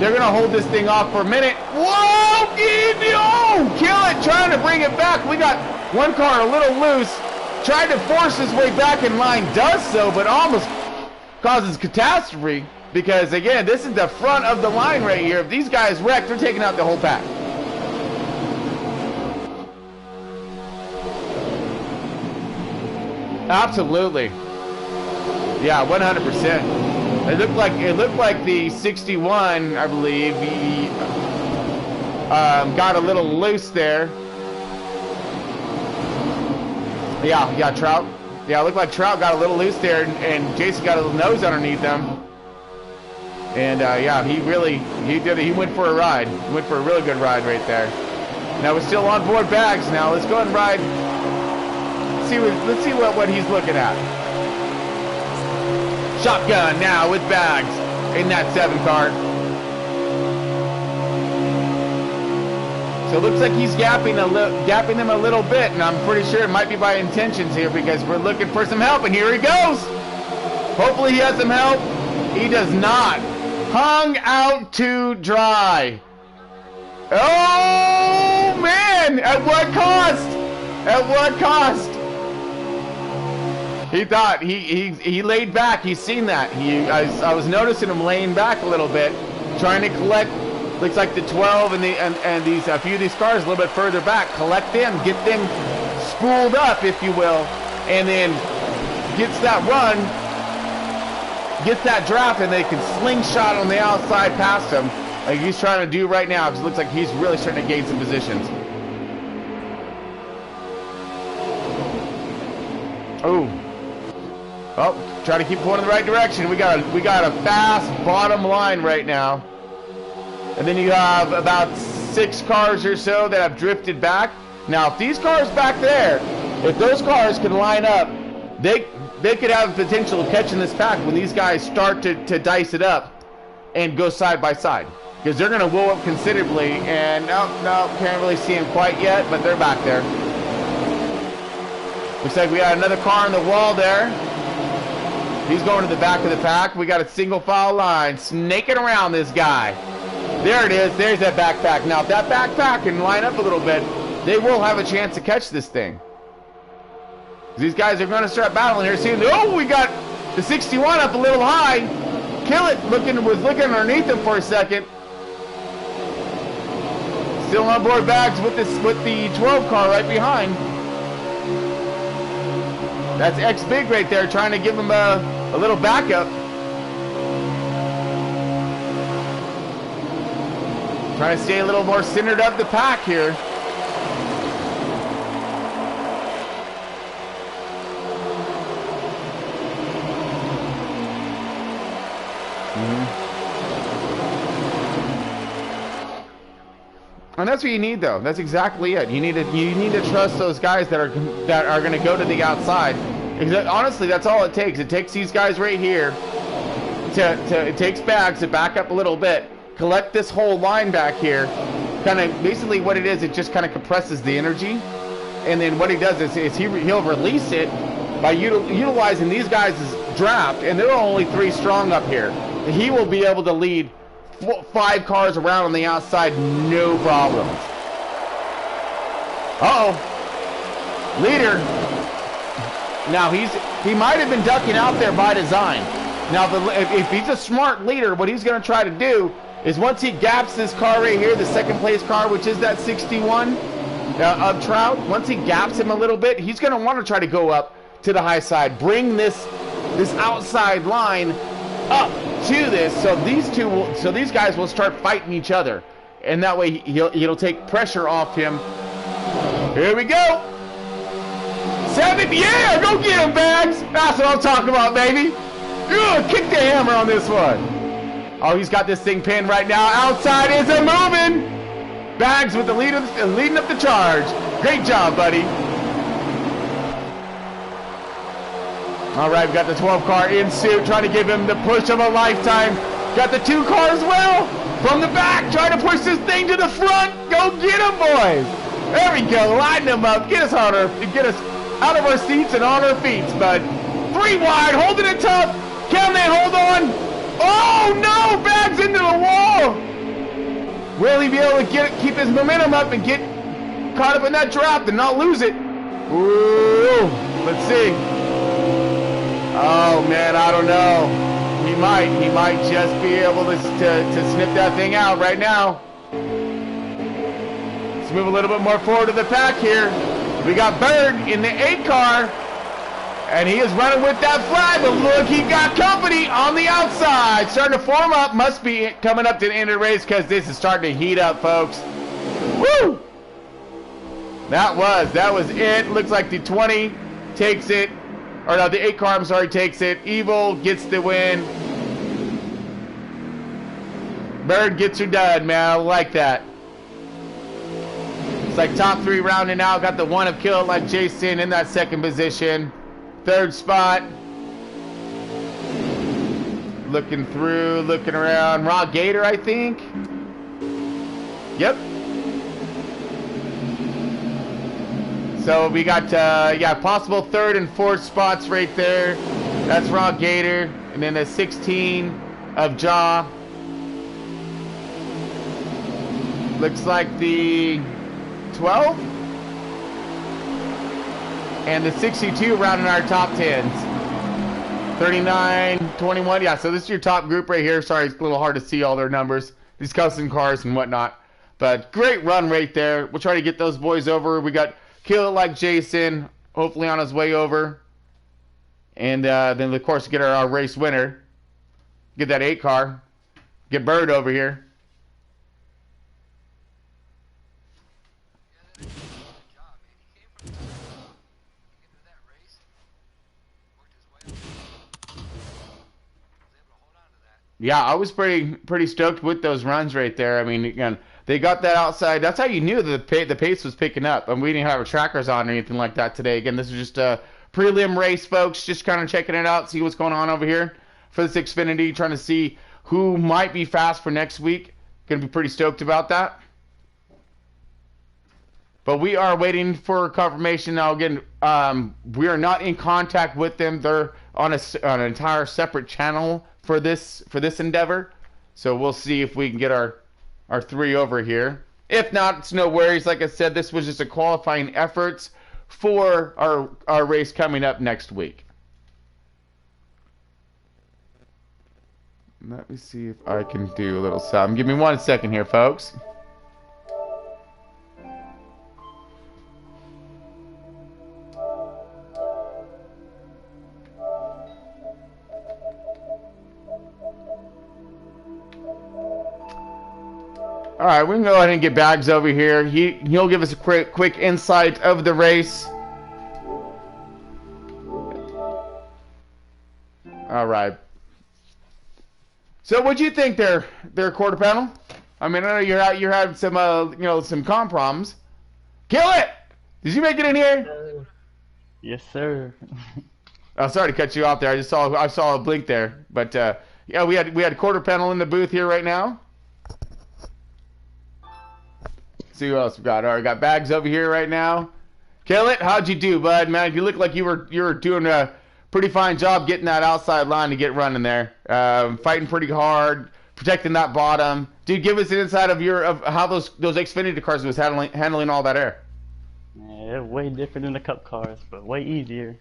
they're going to hold this thing off for a minute. Whoa! Kill it! Trying to bring it back. We got one car a little loose. Tried to force his way back in line. Does so, but almost causes catastrophe. Because, again, this is the front of the line right here. If these guys wreck, they're taking out the whole pack. Absolutely. Yeah, 100%. It looked like the 61, I believe, he got a little loose there. Yeah, Trout. Yeah, it looked like Trout got a little loose there, and Jason got a little nose underneath him. And yeah, he went for a ride. He went for a really good ride right there. Now we're still on board bags now. Let's go ahead and ride. Let's see what he's looking at. Shotgun now with bags in that 7 car. So it looks like he's gapping them a little bit, and I'm pretty sure it might be by intentions here because we're looking for some help, and here he goes. Hopefully he has some help. He does not. Hung out to dry. Oh, man! At what cost? At what cost? He thought he laid back. He's seen that. I was noticing him laying back a little bit, trying to collect. Looks like the 12 and these a few of these cars a little bit further back. Collect them, get them spooled up, if you will, and then gets that run. Gets that draft, and they can slingshot on the outside past him like he's trying to do right now, because it looks like he's really starting to gain some positions. Oh, try to keep going in the right direction. We got a fast bottom line right now, and then you have about 6 cars or so that have drifted back. Now, if these cars back there, if those cars can line up, they could have the potential of catching this pack when these guys start to dice it up and go side by side. Because they're going to blow up considerably. And no, can't really see them quite yet, but they're back there. Looks like we got another car on the wall there. He's going to the back of the pack. We got a single file line snaking around this guy. There it is. There's that backpack. Now, if that backpack can line up a little bit, they will have a chance to catch this thing. These guys are going to start battling here soon. Oh, we got the 61 up a little high. Kill it. Was looking underneath him for a second. Still on board bags with the 12 car right behind. That's X Big right there, trying to give him a little backup. Trying to stay a little more centered up the pack here. And that's what you need, though. That's exactly it. You need to trust those guys that are going to go to the outside. Because honestly, that's all it takes. It takes these guys right here it takes bags to back up a little bit, collect this whole line back here. Kind of basically what it is, it just kind of compresses the energy, and then what he does is he'll release it by utilizing these guys' draft, and there are only 3 strong up here. He will be able to lead 5 cars around on the outside, no problems. Uh-oh. Leader. Now, he might have been ducking out there by design. Now, if he's a smart leader, what he's going to try to do is once he gaps this car right here, the second place car, which is that 61 of Trout, once he gaps him a little bit, he's going to want to try to go up to the high side, bring this outside line up to this, so these guys will start fighting each other, and that way it'll take pressure off him. Here we go. 7, yeah, go get him, Bags. That's what I'm talking about, baby. Ugh, kick the hammer on this one. Oh, he's got this thing pinned right now. Outside is a moving. Bags with the leading up the charge. Great job, buddy. All right, we got the 12 car in suit, trying to give him the push of a lifetime. Got the 2 cars well from the back, trying to push this thing to the front. Go get him, boys. There we go, line them up. Get us out of our seats and on our feet, bud. 3 wide, holding it tough. Can they hold on? Oh no, Bags into the wall. Will he be able to keep his momentum up and get caught up in that draft and not lose it? Ooh, let's see. Oh man, I don't know. He might just be able to snip that thing out right now. Let's move a little bit more forward to the pack here. We got Bird in the 8 car, and he is running with that flag, but look, he got company on the outside. Starting to form up, must be coming up to the end of the race because this is starting to heat up, folks. Woo! That was it. Looks like the 20 takes it. Or no, the 8 car, I'm sorry, takes it. Evil gets the win. Bird gets her done, man. I like that. It's like top 3 rounding out. Got the 1 of Kill It Like Jason in that 2nd position. 3rd spot. Looking through, looking around. Raw Gator, I think. Yep. So we got, yeah, possible 3rd and 4th spots right there. That's Raw Gator. And then the 16 of Jaw. Looks like the 12. And the 62 rounding our top 10s. 39, 21. Yeah, so this is your top group right here. Sorry, it's a little hard to see all their numbers. These custom cars and whatnot. But great run right there. We'll try to get those boys over. We got Kill It Like Jason, hopefully on his way over. And then, of course, get our race winner. Get that 8 car. Get Bird over here. Yeah, I was pretty stoked with those runs right there. I mean, again, they got that outside. That's how you knew that the pace was picking up. And we didn't have our trackers on or anything like that today. Again, this is just a prelim race, folks. Just kind of checking it out, see what's going on over here for this Xfinity. Trying to see who might be fast for next week. Going to be pretty stoked about that. But we are waiting for confirmation now. Again, we are not in contact with them. They're on an entire separate channel for this endeavor. So we'll see if we can get our 3 over here. If not, it's no worries. Like I said, this was just a qualifying efforts for our race coming up next week. Let me see if I can do a little something. Give me 1 second here, folks. All right, we can go ahead and get Bags over here. He'll give us a quick insight of the race. All right. So, what'd you think there, quarter panel? I mean, I know you're having some some comm problems. Kill it! Did you make it in here? Yes, sir. Oh, sorry to cut you off there. I saw a blink there, but yeah, we had quarter panel in the booth here right now. See who else we got. All right, got Bags over here right now. Kill it. How'd you do, bud? Man, you look like you were doing a pretty fine job getting that outside line to get running there. Fighting pretty hard, protecting that bottom. Dude, give us an insight of how those Xfinity cars was handling all that air. Yeah, way different than the Cup cars, but way easier.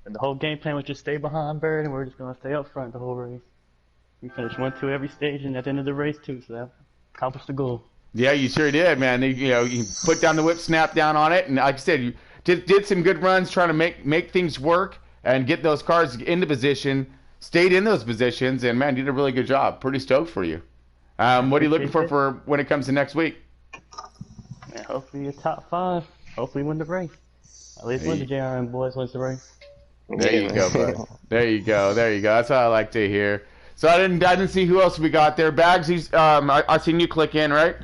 And the whole game plan was just stay behind Bird, and we're just gonna stay up front the whole race. We finished 1-2 every stage, and at the end of the race too, so that accomplished the goal. Yeah, you sure did, man. You put down the whip, snap down on it, and like I said, you did some good runs trying to make things work and get those cars into position. Stayed in those positions, and man, you did a really good job. Pretty stoked for you. What are you looking for when it comes to next week? Yeah, hopefully a top 5. Hopefully win the race. At least one of the JRM boys wins the race. There Yeah, you go, man. bud. There you go. There you go. That's what I like to hear. So I didn't see who else we got there. Bagsy's I seen you click in, right?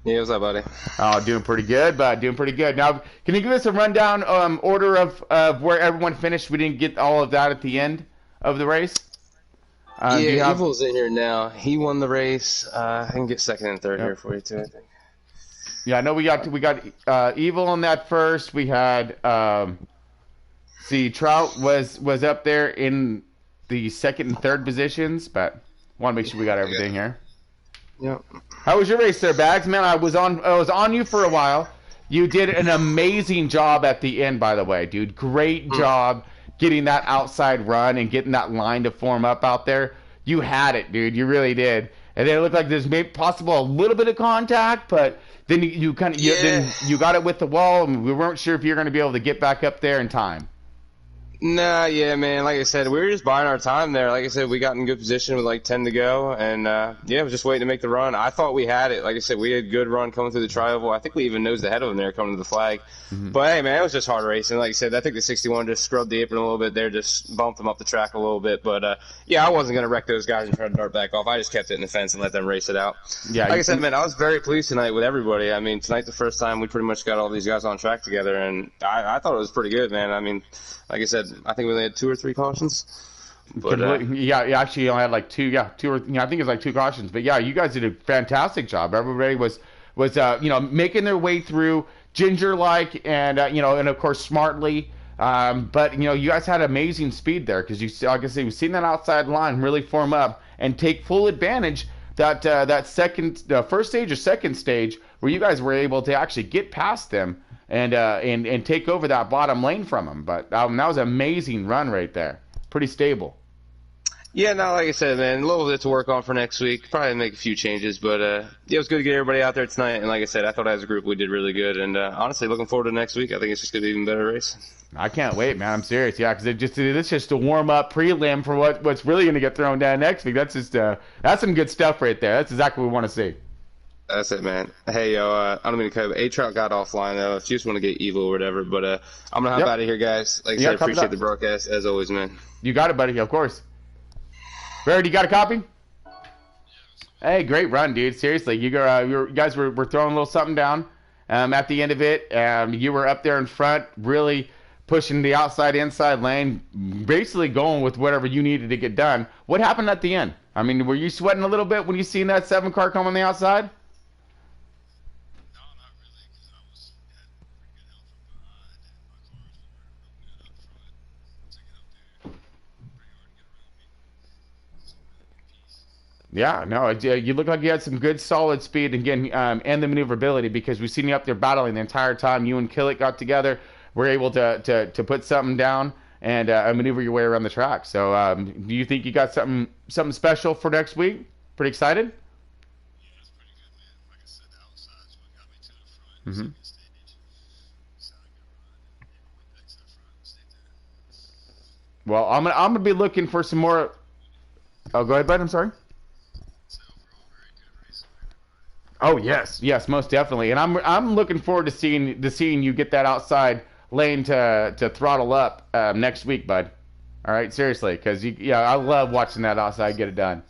Yeah, what's up, buddy? Oh, doing pretty good, bud. Doing pretty good. Now, can you give us a rundown order of where everyone finished? We didn't get all of that at the end of the race. Do you Yeah, have? Evil's in here now. He won the race. I can get second and third Yep. here for you too, I think. Yeah, I know we got Evil in that first. We had see Trout was up there in the second and third positions, but want to make sure we got everything here. Yep. How was your race there, Bags? Man, I was on you for a while. You did an amazing job at the end, by the way, dude. Great job getting that outside run and getting that line to form up out there. You had it, dude. You really did. And then it looked like there's maybe possible a little bit of contact, but then you kind of then you got it with the wall, and we weren't sure if you're going to be able to get back up there in time. Nah, yeah, man. Like I said, we were just buying our time there. Like I said, we got in good position with like 10 to go, and yeah, was just waiting to make the run. I thought we had it. Like I said, we had a good run coming through the tri-oval. I think we even nosed ahead of them there coming to the flag. But hey, man, it was just hard racing. Like I said, I think the 61 just scrubbed the apron a little bit there, just bumped them up the track a little bit. But yeah, I wasn't gonna wreck those guys and try to dart back off. I just kept it in the fence and let them race it out. Yeah, Like I said, man, I was very pleased tonight with everybody. I mean, tonight the first time we pretty much got all these guys on track together, and I thought it was pretty good, man. I mean, like I said, I think we only had 2 or 3 cautions. But Yeah, you actually only had like two or I think it's like 2 cautions. But yeah, you guys did a fantastic job. Everybody was making their way through ginger like and and of course smartly. But you guys had amazing speed there because like I said, you've seen that outside line really form up and take full advantage that first stage or second stage where you guys were able to actually get past them and take over that bottom lane from them. But that was an amazing run right there. Pretty stable. yeah, no, like I said, man, a little bit to work on for next week. Probably make a few changes, but yeah, it was good to get everybody out there tonight. And like I said, I thought as a group we did really good. And honestly, looking forward to next week. I think it's just gonna be an even better race. I can't wait, man. I'm serious. Yeah, because it's just a warm up prelim for what's really going to get thrown down next week. That's just that's some good stuff right there. That's exactly what we want to see. That's it, man. Hey, yo, I don't mean to cut you, but A-Trout got offline, though. If you just want to get evil or whatever, but I'm going to hop out of here, guys. Like I said, appreciate the broadcast, as always, man. You got it, buddy. Of course. Barrett, you got a copy? Hey, great run, dude. Seriously, you guys were throwing a little something down at the end of it. You were up there in front, really pushing the outside-inside lane, basically going with whatever you needed to get done. What happened at the end? I mean, were you sweating a little bit when you seen that 7 car come on the outside? Yeah, no, you look like you had some good, solid speed again, and the maneuverability because we've seen you up there battling the entire time. You and Killick got together, were able to put something down and maneuver your way around the track. So, do you think you got something special for next week? Pretty excited? Mm-hmm. Well, I'm gonna be looking for some more. Oh, go ahead, bud. I'm sorry. Oh yes, most definitely. And I'm looking forward to seeing you get that outside lane to throttle up next week, bud. All right, seriously, because I love watching that outside get it done.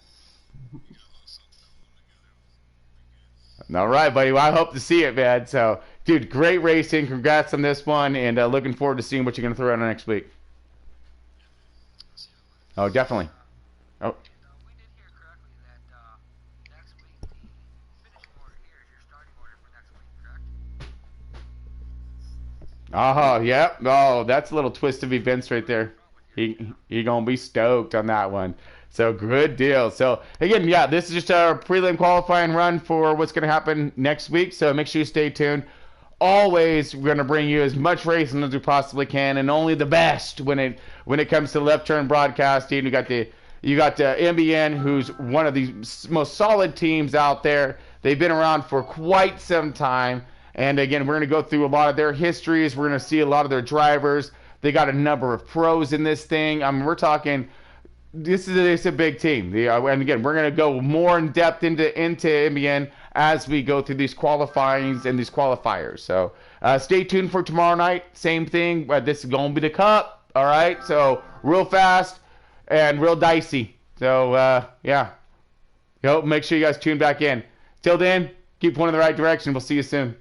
All right, buddy. Well, I hope to see it, man. So, dude, great racing. Congrats on this one, and looking forward to seeing what you're gonna throw out next week. Oh, definitely. Oh. Oh, yeah. Oh, that's a little twist of events right there. He gonna be stoked on that one. So good deal. So again, yeah, this is just our prelim qualifying run for what's gonna happen next week. So make sure you stay tuned. Always, we're gonna bring you as much racing as we possibly can, and only the best when it comes to left turn broadcasting. You got the MBN, who's one of the most solid teams out there. They've been around for quite some time. And again, we're going to go through a lot of their histories. We're going to see a lot of their drivers. They got a number of pros in this thing. I mean, we're talking, it's a big team. And again, we're going to go more in depth into MBN as we go through these qualifyings and these qualifiers. So stay tuned for tomorrow night. Same thing. This is going to be the Cup. All right. So real fast and real dicey. So yeah. Make sure you guys tune back in. Till then, keep pointing in the right direction. We'll see you soon.